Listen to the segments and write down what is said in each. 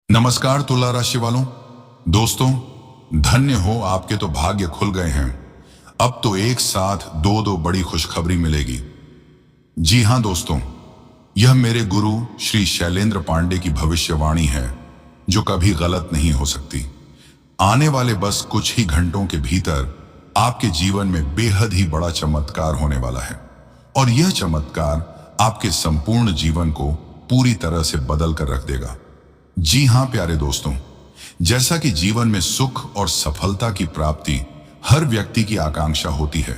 नमस्कार तुला राशि वालों। दोस्तों, धन्य हो, आपके तो भाग्य खुल गए हैं। अब तो एक साथ दो दो बड़ी खुशखबरी मिलेगी। जी हां दोस्तों, यह मेरे गुरु श्री शैलेंद्र पांडे की भविष्यवाणी है जो कभी गलत नहीं हो सकती। आने वाले बस कुछ ही घंटों के भीतर आपके जीवन में बेहद ही बड़ा चमत्कार होने वाला है और यह चमत्कार आपके संपूर्ण जीवन को पूरी तरह से बदल कर रख देगा। जी हां प्यारे दोस्तों, जैसा कि जीवन में सुख और सफलता की प्राप्ति हर व्यक्ति की आकांक्षा होती है,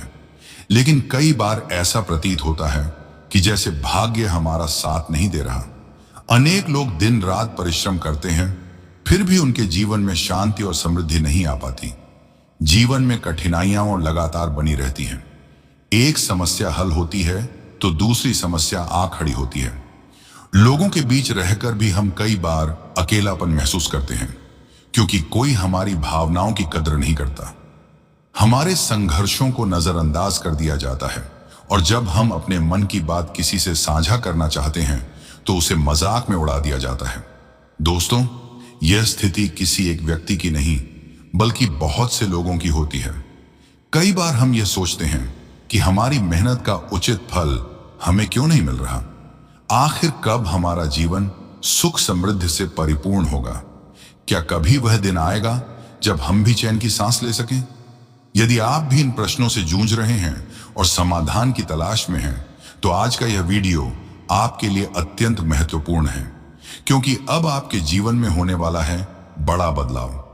लेकिन कई बार ऐसा प्रतीत होता है कि जैसे भाग्य हमारा साथ नहीं दे रहा। अनेक लोग दिन रात परिश्रम करते हैं, फिर भी उनके जीवन में शांति और समृद्धि नहीं आ पाती। जीवन में कठिनाइयां और लगातार बनी रहती हैं। एक समस्या हल होती है तो दूसरी समस्या आ खड़ी होती है। लोगों के बीच रहकर भी हम कई बार अकेलापन महसूस करते हैं क्योंकि कोई हमारी भावनाओं की कद्र नहीं करता। हमारे संघर्षों को नजरअंदाज कर दिया जाता है और जब हम अपने मन की बात किसी से साझा करना चाहते हैं तो उसे मजाक में उड़ा दिया जाता है। दोस्तों, यह स्थिति किसी एक व्यक्ति की नहीं बल्कि बहुत से लोगों की होती है। कई बार हम यह सोचते हैं कि हमारी मेहनत का उचित फल हमें क्यों नहीं मिल रहा। आखिर कब हमारा जीवन सुख समृद्धि से परिपूर्ण होगा? क्या कभी वह दिन आएगा जब हम भी चैन की सांस ले सकें? यदि आप भी इन प्रश्नों से जूझ रहे हैं और समाधान की तलाश में हैं, तो आज का यह वीडियो आपके लिए अत्यंत महत्वपूर्ण है क्योंकि अब आपके जीवन में होने वाला है बड़ा बदलाव।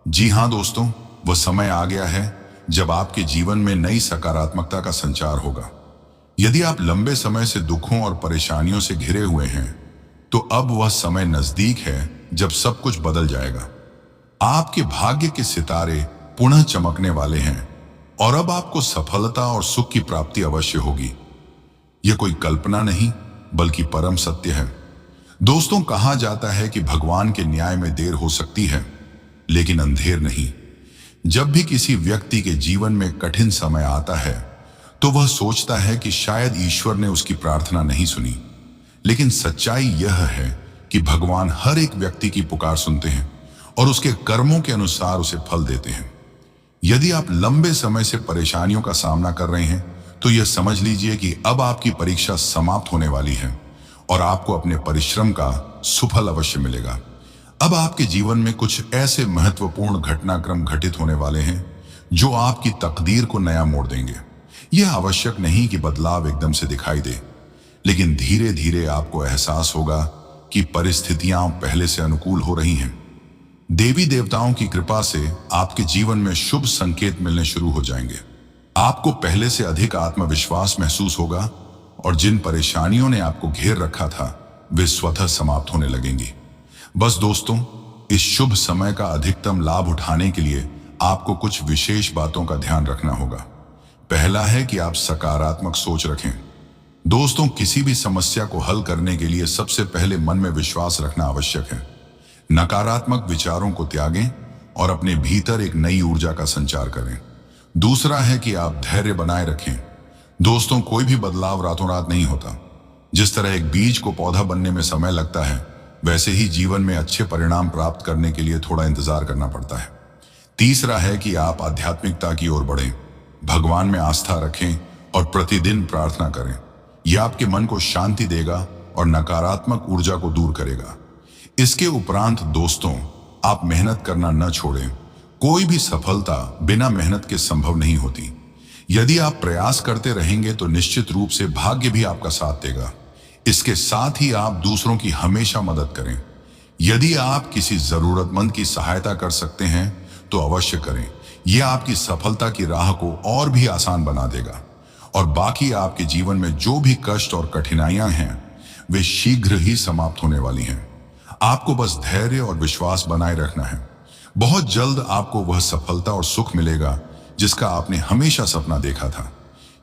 जी हां दोस्तों, वह समय आ गया है जब आपके जीवन में नई सकारात्मकता का संचार होगा। यदि आप लंबे समय से दुखों और परेशानियों से घिरे हुए हैं, तो अब वह समय नजदीक है जब सब कुछ बदल जाएगा। आपके भाग्य के सितारे पुनः चमकने वाले हैं और अब आपको सफलता और सुख की प्राप्ति अवश्य होगी। यह कोई कल्पना नहीं बल्कि परम सत्य है। दोस्तों, कहा जाता है कि भगवान के न्याय में देर हो सकती है लेकिन अंधेर नहीं। जब भी किसी व्यक्ति के जीवन में कठिन समय आता है तो वह सोचता है कि शायद ईश्वर ने उसकी प्रार्थना नहीं सुनी, लेकिन सच्चाई यह है कि भगवान हर एक व्यक्ति की पुकार सुनते हैं और उसके कर्मों के अनुसार उसे फल देते हैं। यदि आप लंबे समय से परेशानियों का सामना कर रहे हैं तो यह समझ लीजिए कि अब आपकी परीक्षा समाप्त होने वाली है और आपको अपने परिश्रम का सुफल अवश्य मिलेगा। अब आपके जीवन में कुछ ऐसे महत्वपूर्ण घटनाक्रम घटित होने वाले हैं जो आपकी तकदीर को नया मोड़ देंगे। यह आवश्यक नहीं कि बदलाव एकदम से दिखाई दे, लेकिन धीरे धीरे आपको एहसास होगा कि परिस्थितियां पहले से अनुकूल हो रही हैं। देवी देवताओं की कृपा से आपके जीवन में शुभ संकेत मिलने शुरू हो जाएंगे। आपको पहले से अधिक आत्मविश्वास महसूस होगा और जिन परेशानियों ने आपको घेर रखा था वे स्वतः समाप्त होने लगेंगी। बस दोस्तों, इस शुभ समय का अधिकतम लाभ उठाने के लिए आपको कुछ विशेष बातों का ध्यान रखना होगा। पहला है कि आप सकारात्मक सोच रखें। दोस्तों, किसी भी समस्या को हल करने के लिए सबसे पहले मन में विश्वास रखना आवश्यक है। नकारात्मक विचारों को त्यागें और अपने भीतर एक नई ऊर्जा का संचार करें। दूसरा है कि आप धैर्य बनाए रखें। दोस्तों, कोई भी बदलाव रातों रात नहीं होता। जिस तरह एक बीज को पौधा बनने में समय लगता है, वैसे ही जीवन में अच्छे परिणाम प्राप्त करने के लिए थोड़ा इंतजार करना पड़ता है। तीसरा है कि आप आध्यात्मिकता की ओर बढ़ें, भगवान में आस्था रखें और प्रतिदिन प्रार्थना करें। यह आपके मन को शांति देगा और नकारात्मक ऊर्जा को दूर करेगा। इसके उपरांत दोस्तों, आप मेहनत करना न छोड़ें। कोई भी सफलता बिना मेहनत के संभव नहीं होती। यदि आप प्रयास करते रहेंगे तो निश्चित रूप से भाग्य भी आपका साथ देगा। इसके साथ ही आप दूसरों की हमेशा मदद करें। यदि आप किसी जरूरतमंद की सहायता कर सकते हैं तो अवश्य करें। यह आपकी सफलता की राह को और भी आसान बना देगा और बाकी आपके जीवन में जो भी कष्ट और कठिनाइयां हैं वे शीघ्र ही समाप्त होने वाली हैं। आपको बस धैर्य और विश्वास बनाए रखना है। बहुत जल्द आपको वह सफलता और सुख मिलेगा जिसका आपने हमेशा सपना देखा था।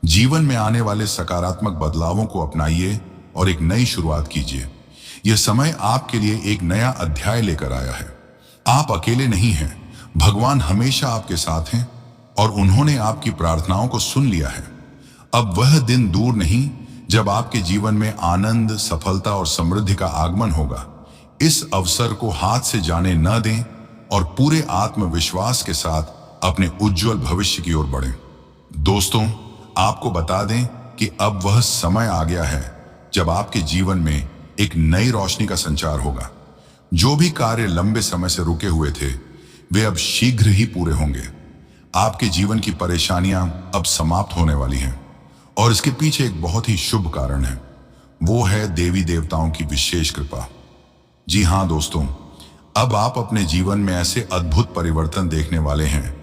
जीवन में आने वाले सकारात्मक बदलावों को अपनाइए और एक नई शुरुआत कीजिए। यह समय आपके लिए एक नया अध्याय लेकर आया है। आप अकेले नहीं हैं, भगवान हमेशा आपके साथ हैं और उन्होंने आपकी प्रार्थनाओं को सुन लिया है। अब वह दिन दूर नहीं जब आपके जीवन में आनंद, सफलता और समृद्धि का आगमन होगा। इस अवसर को हाथ से जाने न दें और पूरे आत्मविश्वास के साथ अपने उज्जवल भविष्य की ओर बढ़ें। दोस्तों, आपको बता दें कि अब वह समय आ गया है जब आपके जीवन में एक नई रोशनी का संचार होगा। जो भी कार्य लंबे समय से रुके हुए थे, वे अब शीघ्र ही पूरे होंगे। आपके जीवन की परेशानियां अब समाप्त होने वाली हैं और इसके पीछे एक बहुत ही शुभ कारण है। वो है देवी देवताओं की विशेष कृपा। जी हाँ दोस्तों, अब आप अपने जीवन में ऐसे अद्भुत परिवर्तन देखने वाले हैं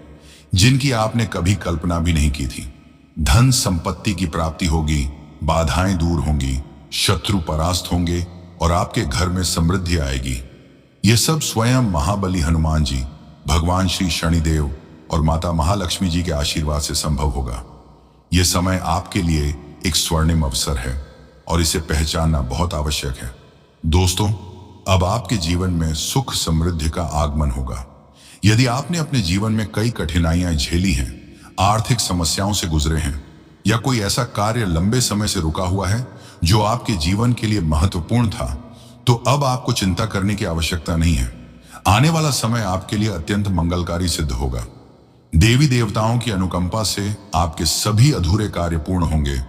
जिनकी आपने कभी कल्पना भी नहीं की थी। धन संपत्ति की प्राप्ति होगी, बाधाएं दूर होंगी, शत्रु परास्त होंगे और आपके घर में समृद्धि आएगी। ये सब स्वयं महाबली हनुमान जी, भगवान श्री शनिदेव और माता महालक्ष्मी जी के आशीर्वाद से संभव होगा। यह समय आपके लिए एक स्वर्णिम अवसर है और इसे पहचानना बहुत आवश्यक है। दोस्तों, अब आपके जीवन में सुख समृद्धि का आगमन होगा। यदि आपने अपने जीवन में कई कठिनाइयां झेली हैं, आर्थिक समस्याओं से गुजरे हैं या कोई ऐसा कार्य लंबे समय से रुका हुआ है जो आपके जीवन के लिए महत्वपूर्ण था, तो अब आपको चिंता करने की आवश्यकता नहीं है। आने वाला समय आपके लिए अत्यंत मंगलकारी सिद्ध होगा। देवी देवताओं की अनुकंपा से आपके सभी अधूरे कार्य पूर्ण होंगे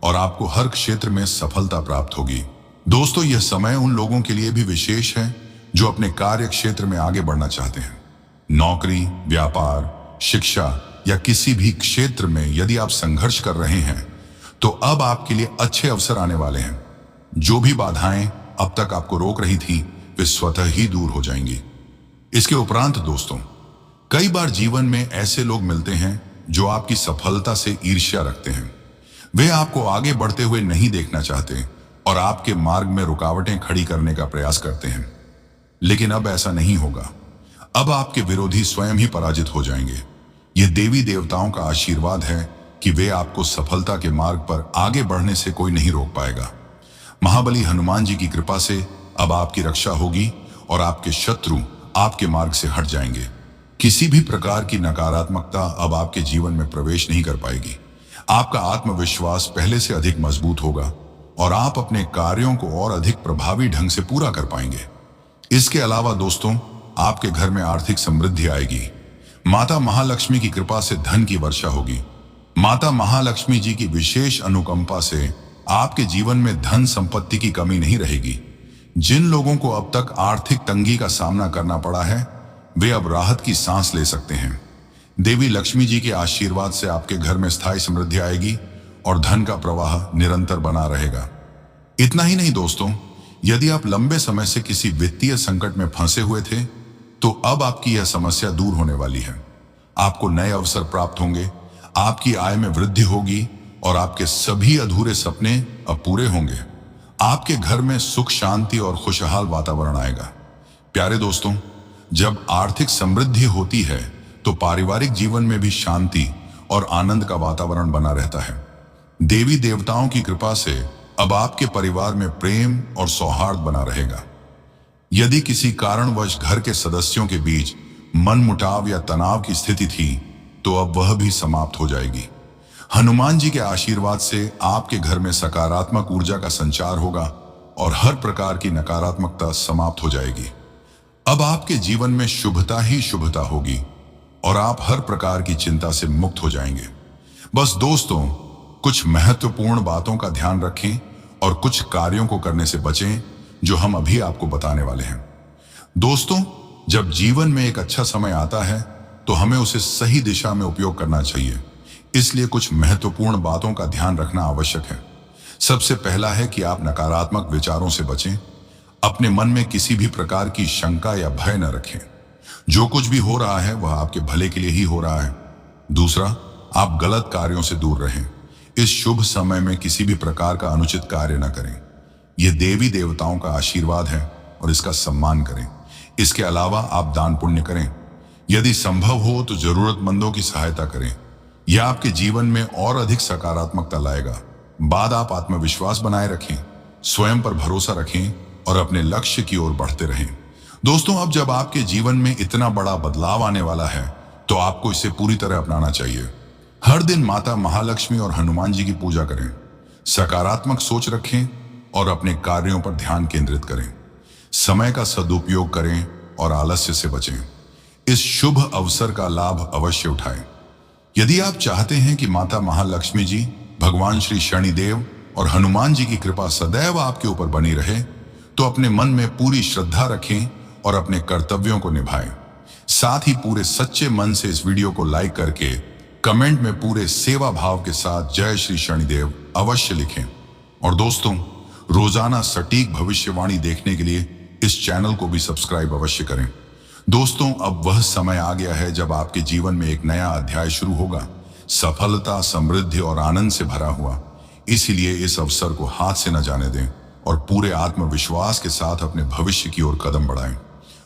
और आपको हर क्षेत्र में सफलता प्राप्त होगी। दोस्तों, यह समय उन लोगों के लिए भी विशेष है जो अपने कार्य क्षेत्र में आगे बढ़ना चाहते हैं। नौकरी, व्यापार, शिक्षा या किसी भी क्षेत्र में यदि आप संघर्ष कर रहे हैं, तो अब आपके लिए अच्छे अवसर आने वाले हैं। जो भी बाधाएं अब तक आपको रोक रही थी, वे स्वतः ही दूर हो जाएंगी। इसके उपरांत दोस्तों, कई बार जीवन में ऐसे लोग मिलते हैं जो आपकी सफलता से ईर्ष्या रखते हैं। वे आपको आगे बढ़ते हुए नहीं देखना चाहते और आपके मार्ग में रुकावटें खड़ी करने का प्रयास करते हैं। लेकिन अब ऐसा नहीं होगा। अब आपके विरोधी स्वयं ही पराजित हो जाएंगे। यह देवी देवताओं का आशीर्वाद है कि वे आपको सफलता के मार्ग पर आगे बढ़ने से कोई नहीं रोक पाएगा। महाबली हनुमान जी की कृपा से अब आपकी रक्षा होगी और आपके शत्रु आपके मार्ग से हट जाएंगे। किसी भी प्रकार की नकारात्मकता अब आपके जीवन में प्रवेश नहीं कर पाएगी। आपका आत्मविश्वास पहले से अधिक मजबूत होगा और आप अपने कार्यों को और अधिक प्रभावी ढंग से पूरा कर पाएंगे। इसके अलावा दोस्तों, आपके घर में आर्थिक समृद्धि आएगी। माता महालक्ष्मी की कृपा से धन की वर्षा होगी। माता महालक्ष्मी जी की विशेष अनुकंपा से आपके जीवन में धन संपत्ति की कमी नहीं रहेगी। जिन लोगों को अब तक आर्थिक तंगी का सामना करना पड़ा है, वे अब राहत की सांस ले सकते हैं। देवी लक्ष्मी जी के आशीर्वाद से आपके घर में स्थायी समृद्धि आएगी और धन का प्रवाह निरंतर बना रहेगा। इतना ही नहीं दोस्तों, यदि आप लंबे समय से किसी वित्तीय संकट में फंसे हुए थे, तो अब आपकी यह समस्या दूर होने वाली है। आपको नए अवसर प्राप्त होंगे, आपकी आय में वृद्धि होगी और आपके सभी अधूरे सपने अब पूरे होंगे। आपके घर में सुख, शांति और खुशहाल वातावरण आएगा। प्यारे दोस्तों, जब आर्थिक समृद्धि होती है तो पारिवारिक जीवन में भी शांति और आनंद का वातावरण बना रहता है। देवी देवताओं की कृपा से अब आपके परिवार में प्रेम और सौहार्द बना रहेगा। यदि किसी कारणवश घर के सदस्यों के बीच मनमुटाव या तनाव की स्थिति थी, तो अब वह भी समाप्त हो जाएगी। हनुमान जी के आशीर्वाद से आपके घर में सकारात्मक ऊर्जा का संचार होगा और हर प्रकार की नकारात्मकता समाप्त हो जाएगी। अब आपके जीवन में शुभता ही शुभता होगी और आप हर प्रकार की चिंता से मुक्त हो जाएंगे। बस दोस्तों, कुछ महत्वपूर्ण बातों का ध्यान रखें और कुछ कार्यों को करने से बचें जो हम अभी आपको बताने वाले हैं। दोस्तों, जब जीवन में एक अच्छा समय आता है तो हमें उसे सही दिशा में उपयोग करना चाहिए। इसलिए कुछ महत्वपूर्ण बातों का ध्यान रखना आवश्यक है। सबसे पहला है कि आप नकारात्मक विचारों से बचें। अपने मन में किसी भी प्रकार की शंका या भय न रखें। जो कुछ भी हो रहा है वह आपके भले के लिए ही हो रहा है। दूसरा, आप गलत कार्यों से दूर रहें। इस शुभ समय में किसी भी प्रकार का अनुचित कार्य न करें। यह देवी देवताओं का आशीर्वाद है और इसका सम्मान करें। इसके अलावा आप दान पुण्य करें। यदि संभव हो तो जरूरतमंदों की सहायता करें। यह आपके जीवन में और अधिक सकारात्मकता लाएगा। बाद आप आत्मविश्वास बनाए रखें, स्वयं पर भरोसा रखें और अपने लक्ष्य की ओर बढ़ते रहें। दोस्तों, अब जब आपके जीवन में इतना बड़ा बदलाव आने वाला है तो आपको इसे पूरी तरह अपनाना चाहिए। हर दिन माता महालक्ष्मी और हनुमान जी की पूजा करें, सकारात्मक सोच रखें और अपने कार्यों पर ध्यान केंद्रित करें। समय का सदुपयोग करें और आलस्य से बचें। इस शुभ अवसर का लाभ अवश्य उठाएं। यदि आप चाहते हैं कि माता महालक्ष्मी जी, भगवान श्री शनिदेव और हनुमान जी की कृपा सदैव आपके ऊपर बनी रहे, तो अपने मन में पूरी श्रद्धा रखें और अपने कर्तव्यों को निभाएं। साथ ही पूरे सच्चे मन से इस वीडियो को लाइक करके कमेंट में पूरे सेवा भाव के साथ जय श्री शनिदेव अवश्य लिखें। और दोस्तों, रोजाना सटीक भविष्यवाणी देखने के लिए इस चैनल को भी सब्सक्राइब अवश्य करें। दोस्तों, अब वह समय आ गया है जब आपके जीवन में एक नया अध्याय शुरू होगा, सफलता, समृद्धि और आनंद से भरा हुआ। इसीलिए इस अवसर को हाथ से न जाने दें और पूरे आत्मविश्वास के साथ अपने भविष्य की ओर कदम बढ़ाएं।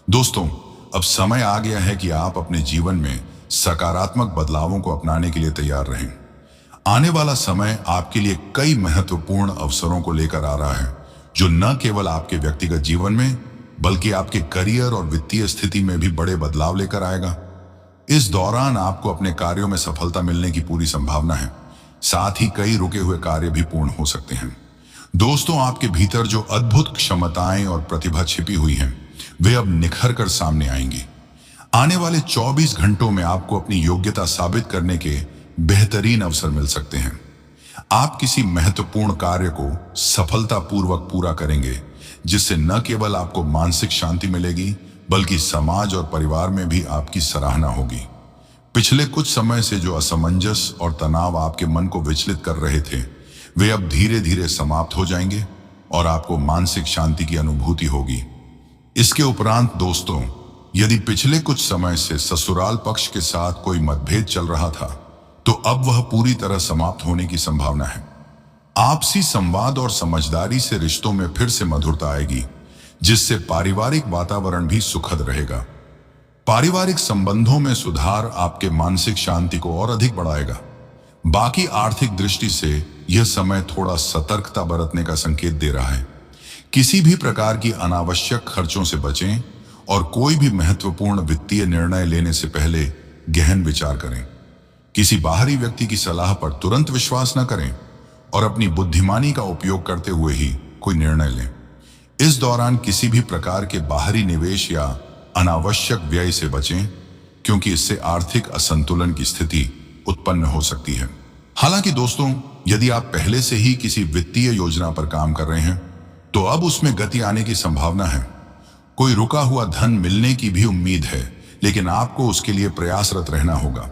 दोस्तों, अब समय आ गया है कि आप अपने जीवन में सकारात्मक बदलावों को अपनाने के लिए तैयार रहें। आने वाला समय आपके लिए कई महत्वपूर्ण अवसरों को लेकर आ रहा है, जो न केवल आपके व्यक्तिगत जीवन में बल्कि आपके करियर और वित्तीय स्थिति में भी बड़े बदलाव लेकर आएगा। इस दौरान आपको अपने कार्यों में सफलता मिलने की पूरी संभावना है। साथ ही कई रुके हुए कार्य भी पूर्ण हो सकते हैं। दोस्तों, आपके भीतर जो अद्भुत क्षमताएं और प्रतिभा छिपी हुई हैं, वे अब निखर कर सामने आएंगी। आने वाले 24 घंटों में आपको अपनी योग्यता साबित करने के बेहतरीन अवसर मिल सकते हैं। आप किसी महत्वपूर्ण कार्य को सफलतापूर्वक पूरा करेंगे, जिससे न केवल आपको मानसिक शांति मिलेगी बल्कि समाज और परिवार में भी आपकी सराहना होगी। पिछले कुछ समय से जो असमंजस और तनाव आपके मन को विचलित कर रहे थे, वे अब धीरे धीरे समाप्त हो जाएंगे और आपको मानसिक शांति की अनुभूति होगी। इसके उपरांत दोस्तों, यदि पिछले कुछ समय से ससुराल पक्ष के साथ कोई मतभेद चल रहा था, तो अब वह पूरी तरह समाप्त होने की संभावना है। आपसी संवाद और समझदारी से रिश्तों में फिर से मधुरता आएगी, जिससे पारिवारिक वातावरण भी सुखद रहेगा। पारिवारिक संबंधों में सुधार आपके मानसिक शांति को और अधिक बढ़ाएगा। बाकी आर्थिक दृष्टि से यह समय थोड़ा सतर्कता बरतने का संकेत दे रहा है। किसी भी प्रकार की अनावश्यक खर्चों से बचें और कोई भी महत्वपूर्ण वित्तीय निर्णय लेने से पहले गहन विचार करें। किसी बाहरी व्यक्ति की सलाह पर तुरंत विश्वास न करें और अपनी बुद्धिमानी का उपयोग करते हुए ही कोई निर्णय लें। इस दौरान किसी भी प्रकार के बाहरी निवेश या अनावश्यक व्यय से बचें, क्योंकि इससे आर्थिक असंतुलन की स्थिति उत्पन्न हो सकती है। हालांकि दोस्तों, यदि आप पहले से ही किसी वित्तीय योजना पर काम कर रहे हैं, तो अब उसमें गति आने की संभावना है। कोई रुका हुआ धन मिलने की भी उम्मीद है, लेकिन आपको उसके लिए प्रयासरत रहना होगा।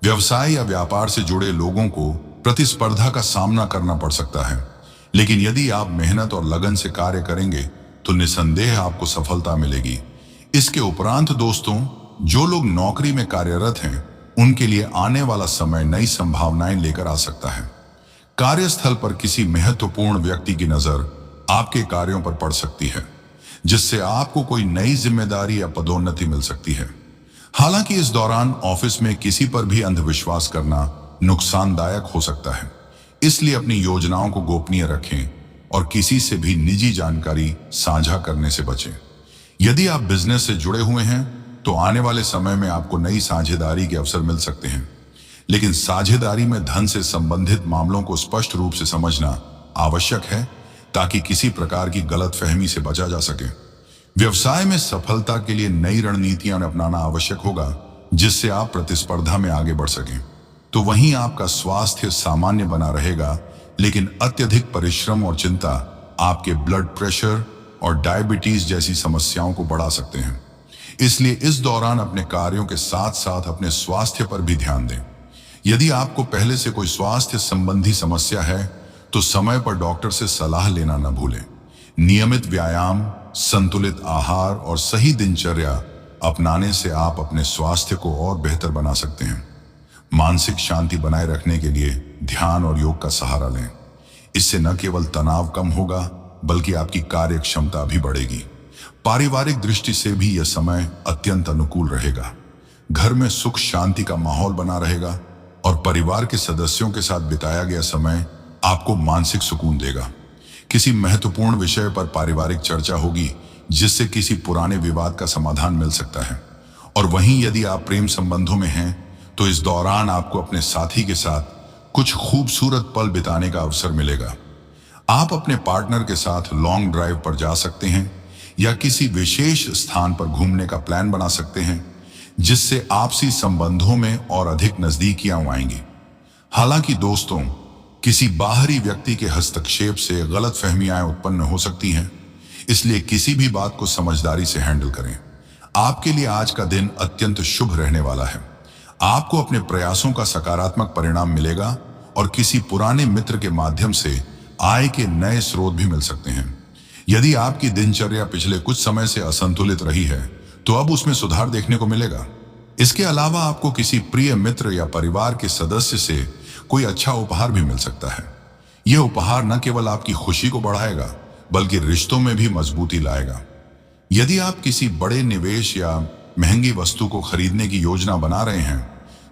व्यवसाय या व्यापार से जुड़े लोगों को प्रतिस्पर्धा का सामना करना पड़ सकता है, लेकिन यदि आप मेहनत और लगन से कार्य करेंगे तो निसंदेह आपको सफलता मिलेगी। इसके उपरांत दोस्तों, जो लोग नौकरी में कार्यरत हैं, उनके लिए आने वाला समय नई संभावनाएं लेकर आ सकता है। कार्यस्थल पर किसी महत्वपूर्ण व्यक्ति की नजर आपके कार्यों पर पड़ सकती है, जिससे आपको कोई नई जिम्मेदारी या पदोन्नति मिल सकती है। हालांकि इस दौरान ऑफिस में किसी पर भी अंधविश्वास करना नुकसानदायक हो सकता है, इसलिए अपनी योजनाओं को गोपनीय रखें और किसी से भी निजी जानकारी साझा करने से बचें। यदि आप बिजनेस से जुड़े हुए हैं, तो आने वाले समय में आपको नई साझेदारी के अवसर मिल सकते हैं, लेकिन साझेदारी में धन से संबंधित मामलों को स्पष्ट रूप से समझना आवश्यक है, ताकि किसी प्रकार की गलतफहमी से बचा जा सके। व्यवसाय में सफलता के लिए नई रणनीतियां अपनाना आवश्यक होगा, जिससे आप प्रतिस्पर्धा में आगे बढ़ सकें। तो वहीं आपका स्वास्थ्य सामान्य बना रहेगा, लेकिन अत्यधिक परिश्रम और चिंता आपके ब्लड प्रेशर और डायबिटीज जैसी समस्याओं को बढ़ा सकते हैं। इसलिए इस दौरान अपने कार्यों के साथ साथ अपने स्वास्थ्य पर भी ध्यान दें। यदि आपको पहले से कोई स्वास्थ्य संबंधी समस्या है, तो समय पर डॉक्टर से सलाह लेना न भूलें। नियमित व्यायाम, संतुलित आहार और सही दिनचर्या अपनाने से आप अपने स्वास्थ्य को और बेहतर बना सकते हैं। मानसिक शांति बनाए रखने के लिए ध्यान और योग का सहारा लें। इससे न केवल तनाव कम होगा, बल्कि आपकी कार्य क्षमता भी बढ़ेगी। पारिवारिक दृष्टि से भी यह समय अत्यंत अनुकूल रहेगा। घर में सुख शांति का माहौल बना रहेगा और परिवार के सदस्यों के साथ बिताया गया समय आपको मानसिक सुकून देगा। किसी महत्वपूर्ण विषय पर पारिवारिक चर्चा होगी, जिससे किसी पुराने विवाद का समाधान मिल सकता है। और वहीं यदि आप प्रेम संबंधों में हैं, तो इस दौरान आपको अपने साथी के साथ कुछ खूबसूरत पल बिताने का अवसर मिलेगा। आप अपने पार्टनर के साथ लॉन्ग ड्राइव पर जा सकते हैं या किसी विशेष स्थान पर घूमने का प्लान बना सकते हैं, जिससे आपसी संबंधों में और अधिक नजदीकियां आएंगी। हालांकि दोस्तों, किसी बाहरी व्यक्ति के हस्तक्षेप से गलतफहमियां उत्पन्न हो सकती हैं, इसलिए किसी भी बात को समझदारी से हैंडल करें। आपके लिए आज का दिन अत्यंत शुभ रहने वाला है। आपको अपने प्रयासों का सकारात्मक परिणाम मिलेगा और किसी पुराने मित्र के माध्यम से आय के नए स्रोत भी मिल सकते हैं। यदि आपकी दिनचर्या पिछले कुछ समय से असंतुलित रही है, तो अब उसमें सुधार देखने को मिलेगा। इसके अलावा आपको किसी प्रिय मित्र या परिवार के सदस्य से कोई अच्छा उपहार भी मिल सकता है। यह उपहार न केवल आपकी खुशी को बढ़ाएगा, बल्कि रिश्तों में भी मजबूती लाएगा। यदि आप किसी बड़े निवेश या महंगी वस्तु को खरीदने की योजना बना रहे हैं,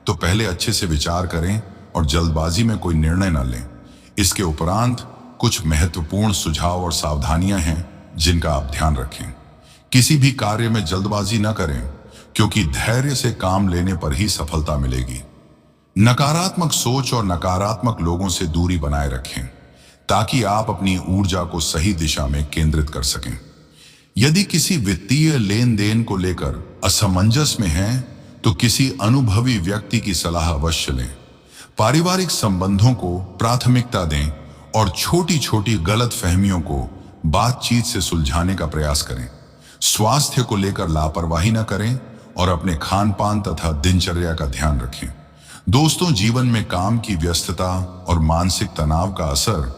तो पहले अच्छे से विचार करें और जल्दबाजी में कोई निर्णय न लें। इसके उपरांत कुछ महत्वपूर्ण सुझाव और सावधानियां हैं जिनका आप ध्यान रखें। किसी भी कार्य में जल्दबाजी न करें, क्योंकि धैर्य से काम लेने पर ही सफलता मिलेगी। नकारात्मक सोच और नकारात्मक लोगों से दूरी बनाए रखें, ताकि आप अपनी ऊर्जा को सही दिशा में केंद्रित कर सकें। यदि किसी वित्तीय लेन देन को लेकर असमंजस में हैं, तो किसी अनुभवी व्यक्ति की सलाह अवश्य लें। पारिवारिक संबंधों को प्राथमिकता दें और छोटी छोटी गलत फहमियों को बातचीत से सुलझाने का प्रयास करें। स्वास्थ्य को लेकर लापरवाही न करें और अपने खान पान तथा दिनचर्या का ध्यान रखें। दोस्तों, जीवन में काम की व्यस्तता और मानसिक तनाव का असर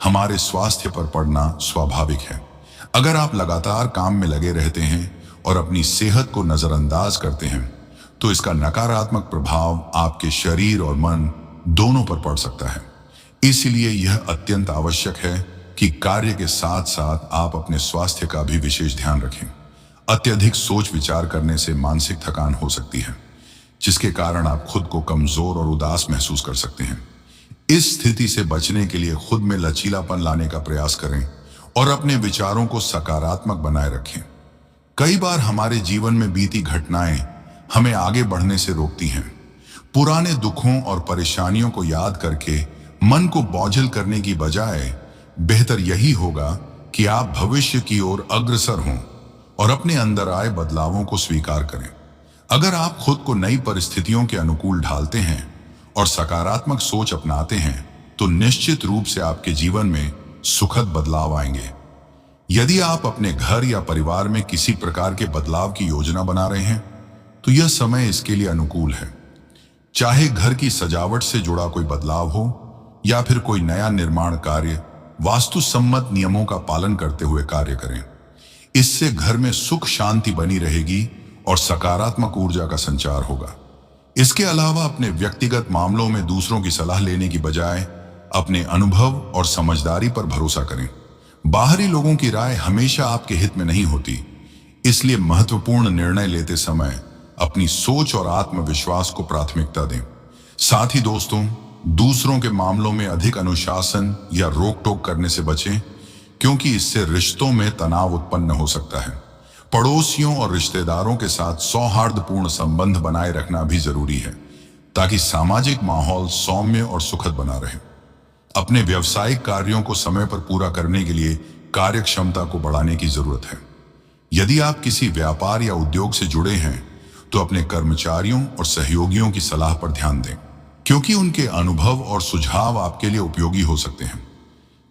हमारे स्वास्थ्य पर पड़ना स्वाभाविक है। अगर आप लगातार काम में लगे रहते हैं और अपनी सेहत को नजरअंदाज करते हैं, तो इसका नकारात्मक प्रभाव आपके शरीर और मन दोनों पर पड़ सकता है। इसलिए यह अत्यंत आवश्यक है कि कार्य के साथ साथ आप अपने स्वास्थ्य का भी विशेष ध्यान रखें। अत्यधिक सोच विचार करने से मानसिक थकान हो सकती है, जिसके कारण आप खुद को कमजोर और उदास महसूस कर सकते हैं। इस स्थिति से बचने के लिए खुद में लचीलापन लाने का प्रयास करें और अपने विचारों को सकारात्मक बनाए रखें। कई बार हमारे जीवन में बीती घटनाएं हमें आगे बढ़ने से रोकती हैं। पुराने दुखों और परेशानियों को याद करके मन को बोझिल करने की बजाय बेहतर यही होगा कि आप भविष्य की ओर अग्रसर हों और अपने अंदर आए बदलावों को स्वीकार करें। अगर आप खुद को नई परिस्थितियों के अनुकूल ढालते हैं और सकारात्मक सोच अपनाते हैं, तो निश्चित रूप से आपके जीवन में सुखद बदलाव आएंगे। यदि आप अपने घर या परिवार में किसी प्रकार के बदलाव की योजना बना रहे हैं, तो यह समय इसके लिए अनुकूल है। चाहे घर की सजावट से जुड़ा कोई बदलाव हो या फिर कोई नया निर्माण कार्य, वास्तु सम्मत नियमों का पालन करते हुए कार्य करें। इससे घर में सुख शांति बनी रहेगी और सकारात्मक ऊर्जा का संचार होगा। इसके अलावा अपने व्यक्तिगत मामलों में दूसरों की सलाह लेने की बजाय अपने अनुभव और समझदारी पर भरोसा करें। बाहरी लोगों की राय हमेशा आपके हित में नहीं होती, इसलिए महत्वपूर्ण निर्णय लेते समय अपनी सोच और आत्मविश्वास को प्राथमिकता दें। साथ ही दोस्तों, दूसरों के मामलों में अधिक अनुशासन या रोक टोक करने से बचें, क्योंकि इससे रिश्तों में तनाव उत्पन्न हो सकता है। पड़ोसियों और रिश्तेदारों के साथ सौहार्दपूर्ण संबंध बनाए रखना भी जरूरी है, ताकि सामाजिक माहौल सौम्य और सुखद बना रहे। अपने व्यावसायिक कार्यों को समय पर पूरा करने के लिए कार्यक्षमता को बढ़ाने की जरूरत है। यदि आप किसी व्यापार या उद्योग से जुड़े हैं, तो अपने कर्मचारियों और सहयोगियों की सलाह पर ध्यान दें, क्योंकि उनके अनुभव और सुझाव आपके लिए उपयोगी हो सकते हैं।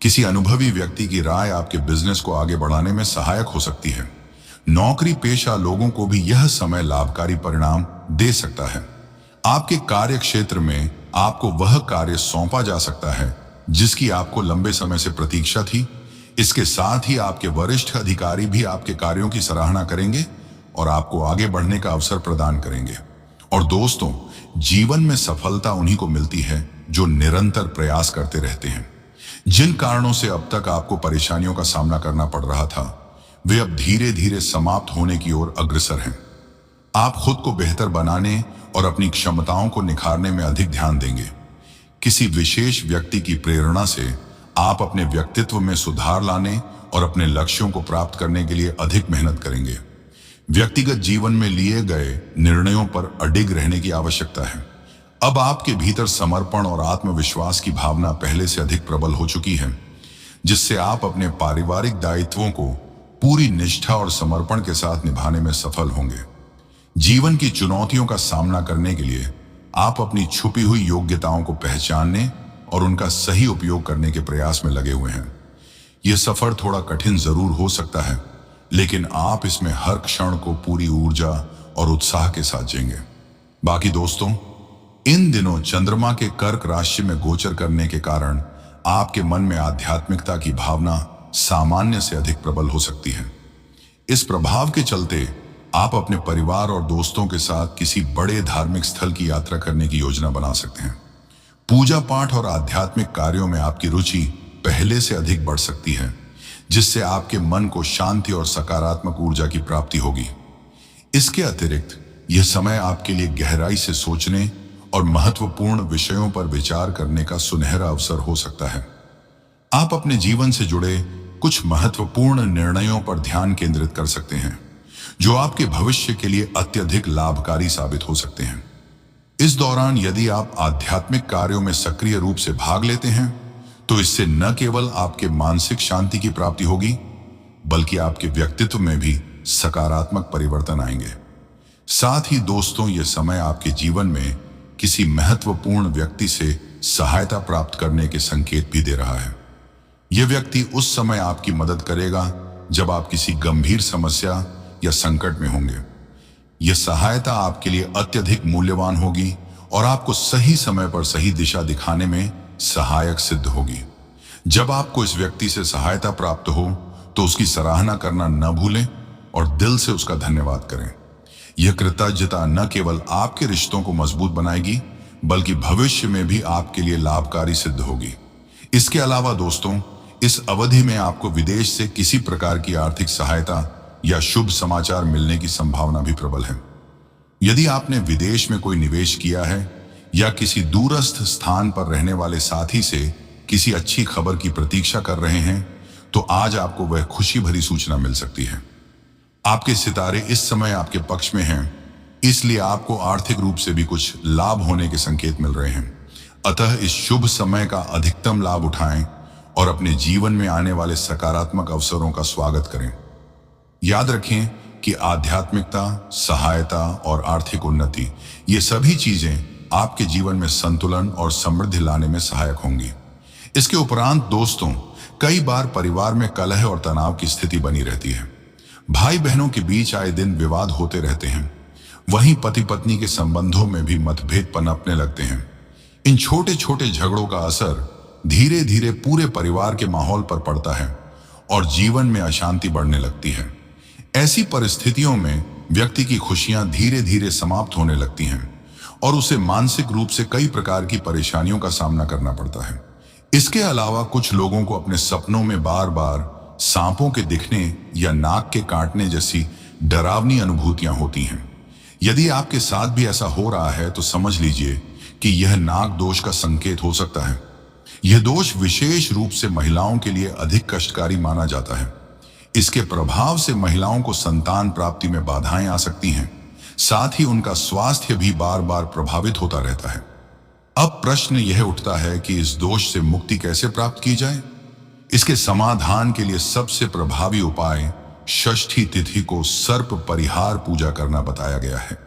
किसी अनुभवी व्यक्ति की राय आपके बिजनेस को आगे बढ़ाने में सहायक हो सकती है। नौकरी पेशा लोगों को भी यह समय लाभकारी परिणाम दे सकता है। आपके कार्य क्षेत्र में आपको वह कार्य सौंपा जा सकता है जिसकी आपको लंबे समय से प्रतीक्षा थी। इसके साथ ही आपके वरिष्ठ अधिकारी भी आपके कार्यों की सराहना करेंगे और आपको आगे बढ़ने का अवसर प्रदान करेंगे। और दोस्तों, जीवन में सफलता उन्हीं को मिलती है जो निरंतर प्रयास करते रहते हैं। जिन कारणों से अब तक आपको परेशानियों का सामना करना पड़ रहा था, वे अब धीरे धीरे समाप्त होने की ओर अग्रसर हैं। आप खुद को बेहतर बनाने और अपनी क्षमताओं को निखारने में अधिक ध्यान देंगे। किसी विशेष व्यक्ति की प्रेरणा से आप अपने व्यक्तित्व में सुधार लाने और अपने लक्ष्यों को प्राप्त करने के लिए अधिक मेहनत करेंगे। व्यक्तिगत जीवन में लिए गए निर्णयों पर अडिग रहने की आवश्यकता है। अब आपके भीतर समर्पण और आत्मविश्वास की भावना पहले से अधिक प्रबल हो चुकी है, जिससे आप अपने पारिवारिक दायित्वों को पूरी निष्ठा और समर्पण के साथ निभाने में सफल होंगे। जीवन की चुनौतियों का सामना करने के लिए आप अपनी छुपी हुई योग्यताओं को पहचानने और उनका सही उपयोग करने के प्रयास में लगे हुए हैं। यह सफर थोड़ा कठिन जरूर हो सकता है, लेकिन आप इसमें हर क्षण को पूरी ऊर्जा और उत्साह के साथ जिएंगे। बाकी दोस्तों, इन दिनों चंद्रमा के कर्क राशि में गोचर करने के कारण आपके मन में आध्यात्मिकता की भावना सामान्य से अधिक प्रबल हो सकती है। इस प्रभाव के चलते आप अपने परिवार और दोस्तों के साथ किसी बड़े धार्मिक स्थल की यात्रा करने की योजना बना सकते हैं। पूजा पाठ और आध्यात्मिक कार्यों में आपकी रुचि पहले से अधिक बढ़ सकती है, जिससे आपके मन को शांति और सकारात्मक ऊर्जा की प्राप्ति होगी। इसके अतिरिक्त यह समय आपके लिए गहराई से सोचने और महत्वपूर्ण विषयों पर विचार करने का सुनहरा अवसर हो सकता है। आप अपने जीवन से जुड़े कुछ महत्वपूर्ण निर्णयों पर ध्यान केंद्रित कर सकते हैं, जो आपके भविष्य के लिए अत्यधिक लाभकारी साबित हो सकते हैं। इस दौरान यदि आप आध्यात्मिक कार्यों में सक्रिय रूप से भाग लेते हैं, तो इससे न केवल आपके मानसिक शांति की प्राप्ति होगी, बल्कि आपके व्यक्तित्व में भी सकारात्मक परिवर्तन आएंगे। साथ ही दोस्तों, यह समय आपके जीवन में किसी महत्वपूर्ण व्यक्ति से सहायता प्राप्त करने के संकेत भी दे रहा है। यह व्यक्ति उस समय आपकी मदद करेगा जब आप किसी गंभीर समस्या या संकट में होंगे। यह सहायता आपके लिए अत्यधिक मूल्यवान होगी और आपको सही समय पर सही दिशा दिखाने में सहायक सिद्ध होगी। जब आपको इस व्यक्ति से सहायता प्राप्त हो, तो उसकी सराहना करना न भूलें और दिल से उसका धन्यवाद करें। यह कृतज्ञता न केवल आपके रिश्तों को मजबूत बनाएगी, बल्कि भविष्य में भी आपके लिए लाभकारी सिद्ध होगी। इसके अलावा दोस्तों, इस अवधि में आपको विदेश से किसी प्रकार की आर्थिक सहायता या शुभ समाचार मिलने की संभावना भी प्रबल है। यदि आपने विदेश में कोई निवेश किया है या किसी दूरस्थ स्थान पर रहने वाले साथी से किसी अच्छी खबर की प्रतीक्षा कर रहे हैं, तो आज आपको वह खुशी भरी सूचना मिल सकती है। आपके सितारे इस समय आपके पक्ष में हैं, इसलिए आपको आर्थिक रूप से भी कुछ लाभ होने के संकेत मिल रहे हैं। अतः इस शुभ समय का अधिकतम लाभ उठाएं और अपने जीवन में आने वाले सकारात्मक अवसरों का स्वागत करें। याद रखें कि आध्यात्मिकता, सहायता और आर्थिक उन्नति, ये सभी चीजें आपके जीवन में संतुलन और समृद्धि लाने में सहायक होंगी। इसके उपरांत दोस्तों, कई बार परिवार में कलह और तनाव की स्थिति बनी रहती है। भाई बहनों के बीच आए दिन विवाद होते रहते हैं। वहीं पति पत्नी के संबंधों में भी मतभेद पनपने लगते हैं। इन छोटे छोटे झगड़ों का असर धीरे धीरे पूरे परिवार के माहौल पर पड़ता है और जीवन में अशांति बढ़ने लगती है। ऐसी परिस्थितियों में व्यक्ति की खुशियां धीरे धीरे समाप्त होने लगती हैं और उसे मानसिक रूप से कई प्रकार की परेशानियों का सामना करना पड़ता है। इसके अलावा कुछ लोगों को अपने सपनों में बार बार सांपों के दिखने या नाक के काटने जैसी डरावनी अनुभूतियां होती हैं। यदि आपके साथ भी ऐसा हो रहा है, तो समझ लीजिए कि यह नाग दोष का संकेत हो सकता है। यह दोष विशेष रूप से महिलाओं के लिए अधिक कष्टकारी माना जाता है। इसके प्रभाव से महिलाओं को संतान प्राप्ति में बाधाएं आ सकती हैं, साथ ही उनका स्वास्थ्य भी बार बार प्रभावित होता रहता है। अब प्रश्न यह उठता है कि इस दोष से मुक्ति कैसे प्राप्त की जाए। इसके समाधान के लिए सबसे प्रभावी उपाय षष्ठी तिथि को सर्प परिहार पूजा करना बताया गया है।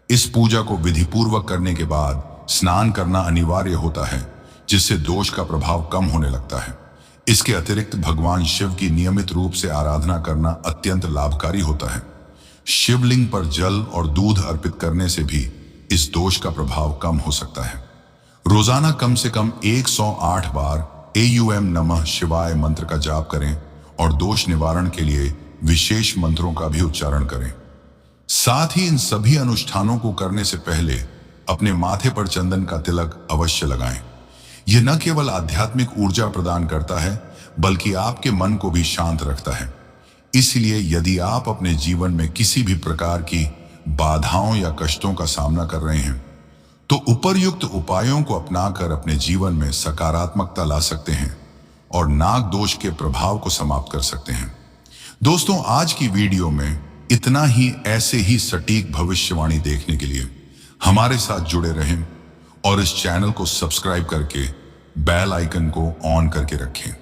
इस पूजा को विधिपूर्वक करने के बाद स्नान करना अनिवार्य होता है, जिससे दोष का प्रभाव कम होने लगता है। इसके अतिरिक्त भगवान शिव की नियमित रूप से आराधना करना अत्यंत लाभकारी होता है। शिवलिंग पर जल और दूध अर्पित करने से भी इस दोष का प्रभाव कम हो सकता है। रोजाना कम से कम 108 बार AUM नमः शिवाय मंत्र का जाप करें और दोष निवारण के लिए विशेष मंत्रों का भी उच्चारण करें। साथ ही इन सभी अनुष्ठानों को करने से पहले अपने माथे पर चंदन का तिलक अवश्य लगाएं। यह न केवल आध्यात्मिक ऊर्जा प्रदान करता है, बल्कि आपके मन को भी शांत रखता है। इसलिए यदि आप अपने जीवन में किसी भी प्रकार की बाधाओं या कष्टों का सामना कर रहे हैं, तो उपर्युक्त उपायों को अपनाकर अपने जीवन में सकारात्मकता ला सकते हैं और नाग दोष के प्रभाव को समाप्त कर सकते हैं। दोस्तों, आज की वीडियो में इतना ही। ऐसे ही सटीक भविष्यवाणी देखने के लिए हमारे साथ जुड़े रहें और इस चैनल को सब्सक्राइब करके बेल आइकन को ऑन करके रखें,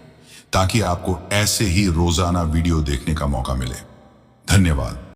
ताकि आपको ऐसे ही रोजाना वीडियो देखने का मौका मिले। धन्यवाद।